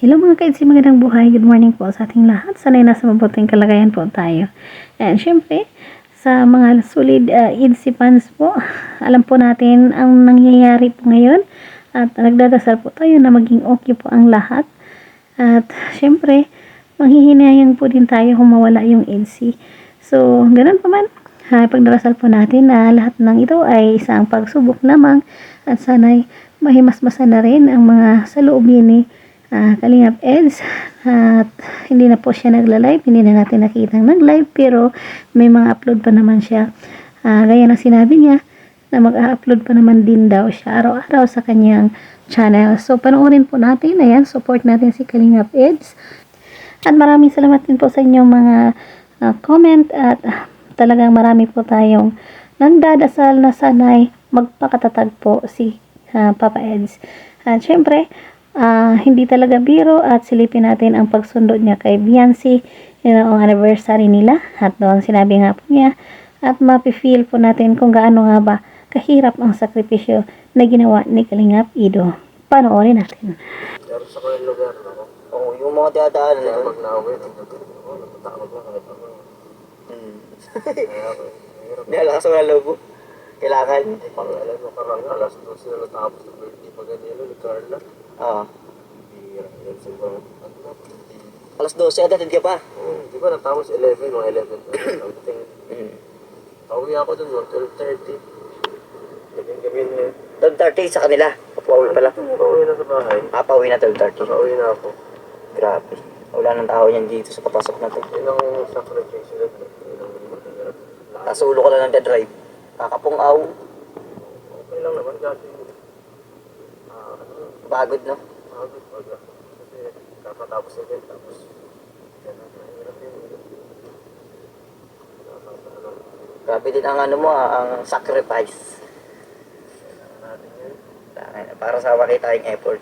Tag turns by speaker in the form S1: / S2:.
S1: Hello mga kaidsi, magandang buhay. Good morning po sa ating lahat. Sana'y nasa mabuting kalagayan po tayo. And syempre, sa mga solid idsi fans po, alam po natin ang nangyayari po ngayon. At nagdadasal po tayo na maging okay po ang lahat. At syempre, manghihinayang po din tayo kung mawala yung idsi. So, ganun pa man. Pagdarasal po natin na lahat ng ito ay isang pagsubok lamang. At sana'y mahimasmasan na rin ang mga saloobin ni Kalingap Eds, at hindi na po siya nagla-live, hindi na natin nakita nag-live, pero may mga upload pa naman siya. Gaya ng sinabi niya na mag-upload pa naman din daw siya araw-araw sa kanyang channel. So panoorin po natin, ayan, support natin si Kalingap Eds. At maraming salamat din po sa inyong mga comment, at talagang marami po tayong nagdadasal na sana'y magpakatatag po si Papa Eds. At syempre, hindi talaga biro, at silipin natin ang pagsundo niya kay Beyonce, ang anniversary nila, at doon sinabi nga po niya, at mapifeel po natin kung gaano nga ba kahirap ang sakripisyo na ginawa ni Kalingap Ido. Panoorin natin.
S2: Pero sa kanyang lugar, oo, yung mga dadaan na pag na-away, natatakot lang kahit ako. Nalakas ang loob. Kailangan. Pag alam mo, parang alas 12 na natapos ng birthday pa ganyan, ni Carla. Oo. Bira, yan sa ibang, alas 12, adatid ka pa? Di ba natapos 11, mga 11, something. Pauwi ako dun, 12:30. Gabi na yun. 12:30 sa kanila? Pauwi pala? Pauwi na sa bahay. Pauwi na 12:30? Pauwi na ako. Grabe. Wala nang tao niyan dito sa papasok na to. Yun ang sacrifice nila. Nasulo ka lang ng drive. Kakapungaw. Okay lang naman kasi pagod, no? Pagod. Kasi kakatapos na din, tapos mahirap yun. Grabe din ang ano mo, ang sacrifice. Para sa makita yung effort.